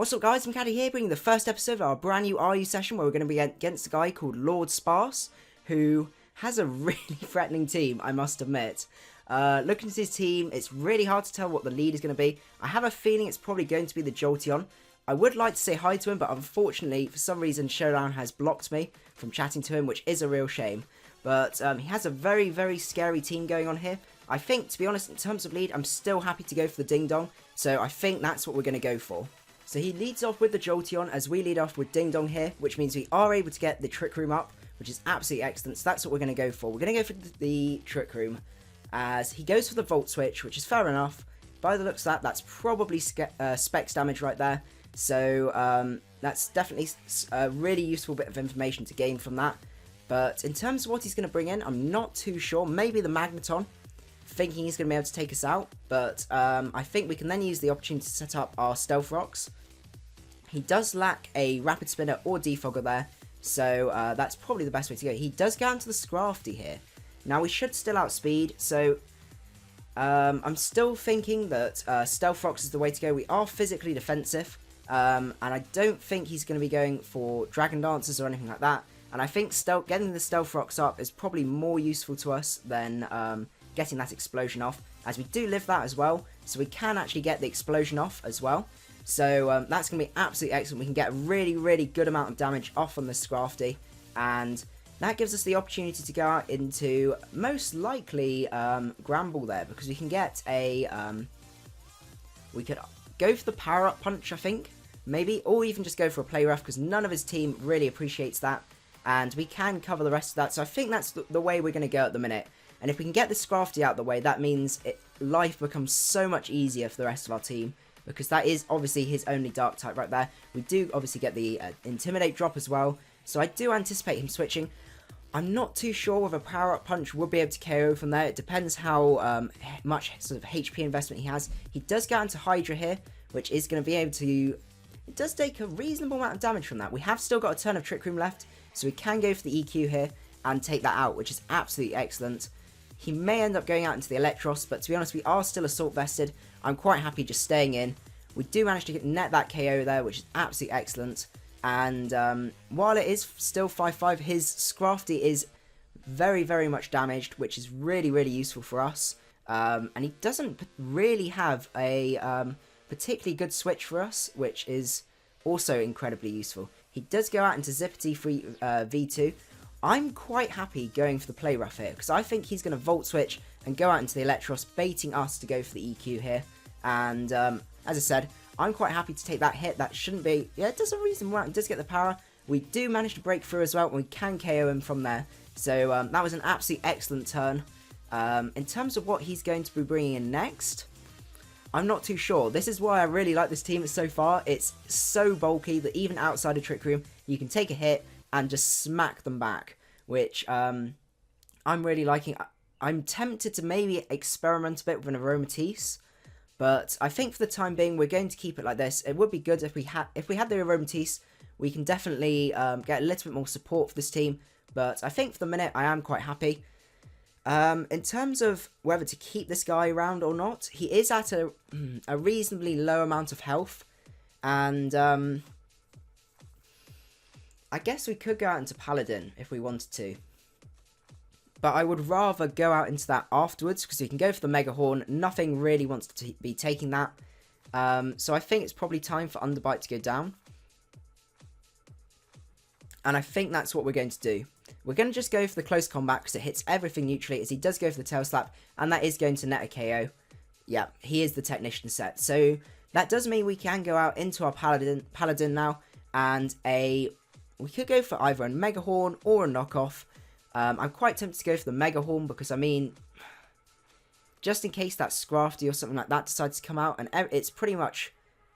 What's up guys, macadii here, bringing the first episode of our brand new RU session where we're going to be against a guy called Lord Sparse, who has a really threatening team, I must admit. Looking at his team, it's really hard to tell what the lead is going to be. I have a feeling it's probably going to be the Jolteon. I would like to say hi to him, but unfortunately, for some reason, Showdown has blocked me from chatting to him, which is a real shame. But he has a very, very scary team going on here. I think, to be honest, in terms of lead, I'm still happy to go for the Ding Dong, so I think that's what we're going to go for. So he leads off with the Jolteon as we lead off with Ding Dong here, which means we are able to get the Trick Room up, which is absolutely excellent. So that's what we're going to go for. We're going to go for the Trick Room as he goes for the Volt Switch, which is fair enough. By the looks of that, that's probably Specs damage right there. So that's definitely a really useful bit of information to gain from that. But in terms of what he's going to bring in, I'm not too sure. Maybe the Magneton, thinking he's going to be able to take us out. But I think we can then use the opportunity to set up our Stealth Rocks. He does lack a Rapid Spinner or Defogger there, so that's probably the best way to go. He does go into the Scrafty here. Now, we should still outspeed, so I'm still thinking that Stealth Rocks is the way to go. We are physically defensive, and I don't think he's going to be going for Dragon Dancers or anything like that. And I think getting the Stealth Rocks up is probably more useful to us than getting that Explosion off, as we do live that as well, so we can actually get the Explosion off as well. So that's going to be absolutely excellent. We can get a really, really good amount of damage off on the Scrafty, and that gives us the opportunity to go out into most likely Gramble there, because we can get a we could go for the Power Up Punch, I think, maybe, or even just go for a Play Rough, because none of his team really appreciates that, and we can cover the rest of that. So I think that's the way we're going to go at the minute. And if we can get the Scrafty out of the way, that means life becomes so much easier for the rest of our team, because that is obviously his only Dark type right there. We do obviously get the Intimidate drop as well, so I do anticipate him switching. I'm not too sure whether Power Up Punch will be able to KO from there. It depends how much sort of HP investment he has. He does get into Hydra here, which is going to be able to... It does take a reasonable amount of damage from that. We have still got a turn of Trick Room left, so we can go for the EQ here and take that out, which is absolutely excellent. He may end up going out into the Electros, but to be honest, we are still Assault Vested. I'm quite happy just staying in. We do manage to net that KO there, which is absolutely excellent. And while it is still 5-5, his Scrafty is very, very much damaged, which is really, really useful for us. And he doesn't really have a particularly good switch for us, which is also incredibly useful. He does go out into Zippity V2. I'm quite happy going for the Play Rough here, because I think he's going to Volt Switch and go out into the Electros, baiting us to go for the EQ here. And as I said, I'm quite happy to take that hit. That shouldn't be... Yeah, it does a reasonable amount. It does get the power. We do manage to break through as well, and we can KO him from there. So that was an absolutely excellent turn. In terms of what he's going to be bringing in next, I'm not too sure. This is why I really like this team so far. It's so bulky that even outside of Trick Room, you can take a hit and just smack them back, which I'm really liking. I'm tempted to maybe experiment a bit with an Aromatisse, but I think for the time being we're going to keep it like this. It would be good if we had the Aromatisse. We can definitely get a little bit more support for this team, but I think for the minute I am quite happy. In terms of whether to keep this guy around or not, he is at a reasonably low amount of health, and I guess we could go out into Paladin if we wanted to. But I would rather go out into that afterwards, because we can go for the Mega Horn. Nothing really wants to be taking that. So I think it's probably time for Underbite to go down. And I think that's what we're going to do. We're going to just go for the Close Combat, because it hits everything neutrally, as he does go for the Tail Slap. And that is going to net a KO. Yeah, he is the Technician set. So that does mean we can go out into our Paladin now. And we could go for either a Mega Horn or a knockoff. I'm quite tempted to go for the Mega Horn, because, I mean, just in case that Scrafty or something like that decides to come out, and it's pretty much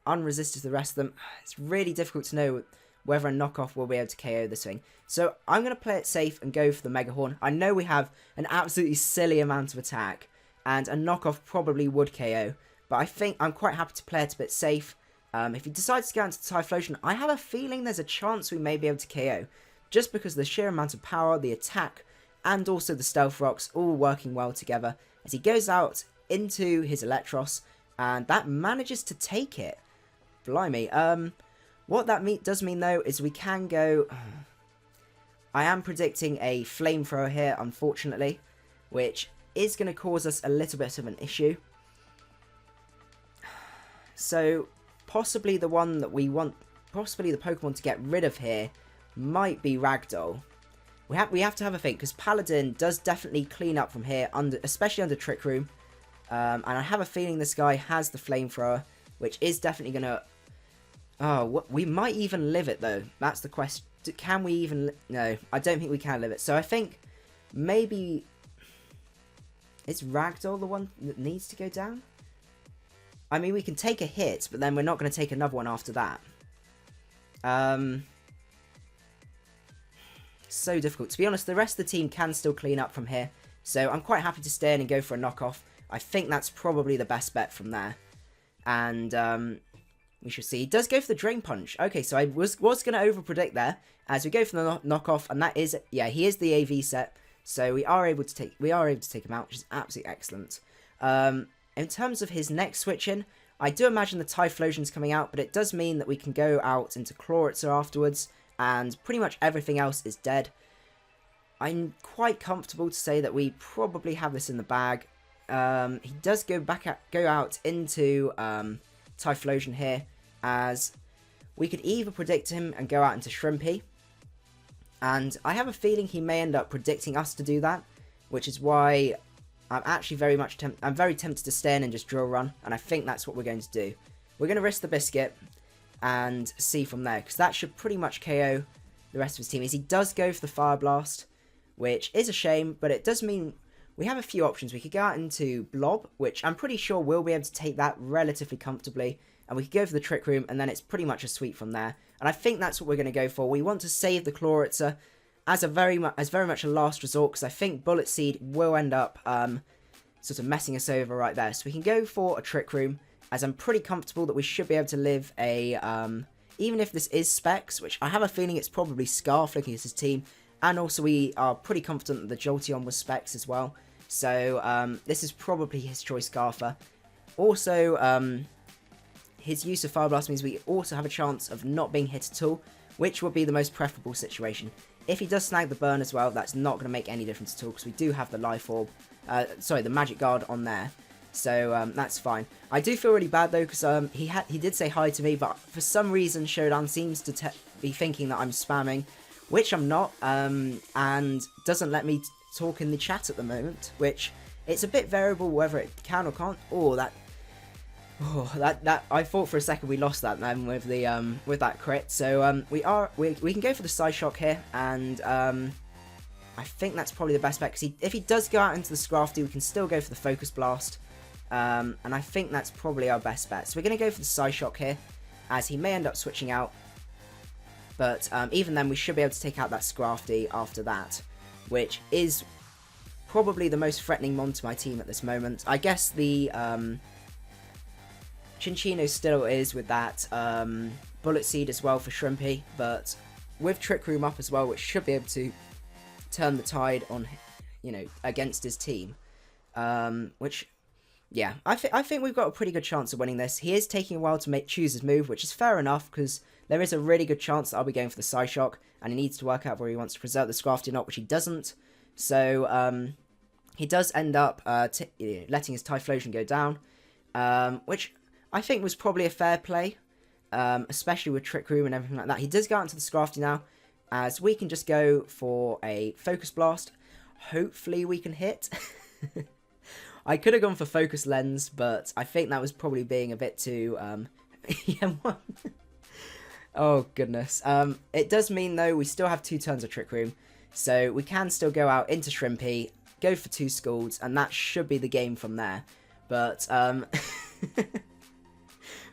unresisted to the rest of them, it's really difficult to know whether a knockoff will be able to KO this thing. So I'm going to play it safe and go for the Mega Horn. I know we have an absolutely silly amount of attack, and a knockoff probably would KO, but I think I'm quite happy to play it a bit safe. If he decides to go into the Typhlosion, I have a feeling there's a chance we may be able to KO, just because of the sheer amount of power, the attack, and also the Stealth Rocks all working well together, as he goes out into his Electros, and that manages to take it. blimey. What that does mean, though, is we can go... I am predicting a flamethrower here, unfortunately, which is going to cause us a little bit of an issue. So, possibly the one that we want, possibly the Pokemon to get rid of here, might be Ragdoll. We have to have a think, because Paladin does definitely clean up from here, especially under Trick Room. And I have a feeling this guy has the Flamethrower, which is definitely going to... Oh, we might even live it, though. That's the question. Can we even... No, I don't think we can live it. So I think maybe... Is Ragdoll the one that needs to go down? I mean, we can take a hit, but then we're not going to take another one after that. So difficult. To be honest, the rest of the team can still clean up from here. So I'm quite happy to stay in and go for a knockoff. I think that's probably the best bet from there. And we shall see. He does go for the Drain Punch. Okay, so I was going to over-predict there. As we go for the knockoff, and that is... Yeah, he is the AV set. So we are able to take him out, which is absolutely excellent. In terms of his next switch in, I do imagine the Typhlosion's coming out, but it does mean that we can go out into Chloritzer afterwards, and pretty much everything else is dead. I'm quite comfortable to say that we probably have this in the bag. He does go out into Typhlosion here, as we could either predict him and go out into Shrimpy, and I have a feeling he may end up predicting us to do that, which is why I'm actually very tempted to stay in and just drill run, and I think that's what we're going to do. We're going to risk the Biscuit and see from there, because that should pretty much KO the rest of his team. He does go for the Fire Blast, which is a shame, but it does mean we have a few options. We could go out into Blob, which I'm pretty sure we'll be able to take that relatively comfortably, and we could go for the Trick Room, and then it's pretty much a sweep from there. And I think that's what we're going to go for. We want to save the Chloritzer as very much a last resort, because I think Bullet Seed will end up sort of messing us over right there. So we can go for a Trick Room, as I'm pretty comfortable that we should be able to live a... even if this is Specs, which I have a feeling it's probably Scarf looking at his team, and also we are pretty confident that the Jolteon was Specs as well. So this is probably his choice Scarfer. Also, his use of Fire Blast means we also have a chance of not being hit at all, which would be the most preferable situation. If he does snag the burn as well, that's not going to make any difference at all, because we do have the Life Orb, the Magic Guard on there. So that's fine. I do feel really bad though, because he did say hi to me, but for some reason Showdown seems to be thinking that I'm spamming, which I'm not, and doesn't let me talk in the chat at the moment, which it's a bit variable whether it can or can't. That I thought for a second we lost that then with the with that crit. So we can go for the Psyshock here, and I think that's probably the best bet, because if he does go out into the Scrafty, we can still go for the Focus Blast, and I think that's probably our best bet. So we're going to go for the Psyshock here, as he may end up switching out, but even then we should be able to take out that Scrafty after that, which is probably the most threatening mon to my team at this moment. I guess the Chinchino still is with that Bullet Seed as well for Shrimpy, but with Trick Room up as well, which should be able to turn the tide on, against his team. Which, yeah, I think we've got a pretty good chance of winning this. He is taking a while to choose his move, which is fair enough, because there is a really good chance that I'll be going for the Psyshock, and he needs to work out where he wants to preserve the Scrafty or not, which he doesn't. So, he does end up letting his Typhlosion go down, which I think was probably a fair play, especially with Trick Room and everything like that. He does go out into the Scrafty now, as we can just go for a Focus Blast. Hopefully we can hit. I could have gone for Focus Lens, but I think that was probably being a bit too... yeah, what? Oh, goodness. It does mean, though, we still have 2 turns of Trick Room, so we can still go out into Shrimpy, go for 2 Scalds, and that should be the game from there. But,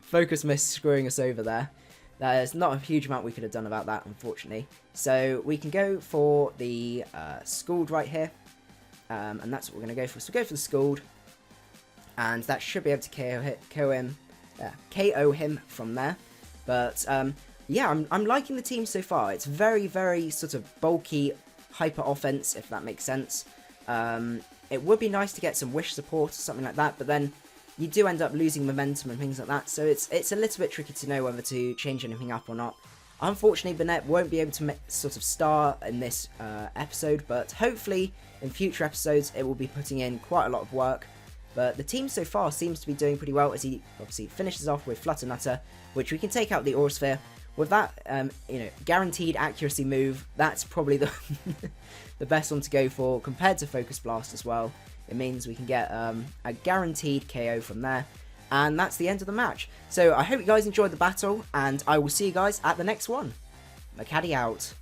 Focus Miss screwing us over there. There's not a huge amount we could have done about that, unfortunately. So we can go for the Scald right here. And that's what we're going to go for. So we'll go for the Scald. And that should be able to KO him from there. But, yeah, I'm liking the team so far. It's very, very sort of bulky hyper offense, if that makes sense. It would be nice to get some Wish support or something like that. But then you do end up losing momentum and things like that, so it's a little bit tricky to know whether to change anything up or not. Unfortunately, Banette won't be able to sort of star in this episode, but hopefully in future episodes it will be putting in quite a lot of work. But the team so far seems to be doing pretty well, as he obviously finishes off with Flutter Nutter, which we can take out the Aura Sphere. With that, guaranteed accuracy move, that's probably the the best one to go for compared to Focus Blast as well. It means we can get a guaranteed KO from there. And that's the end of the match. So I hope you guys enjoyed the battle, and I will see you guys at the next one. Macadii out.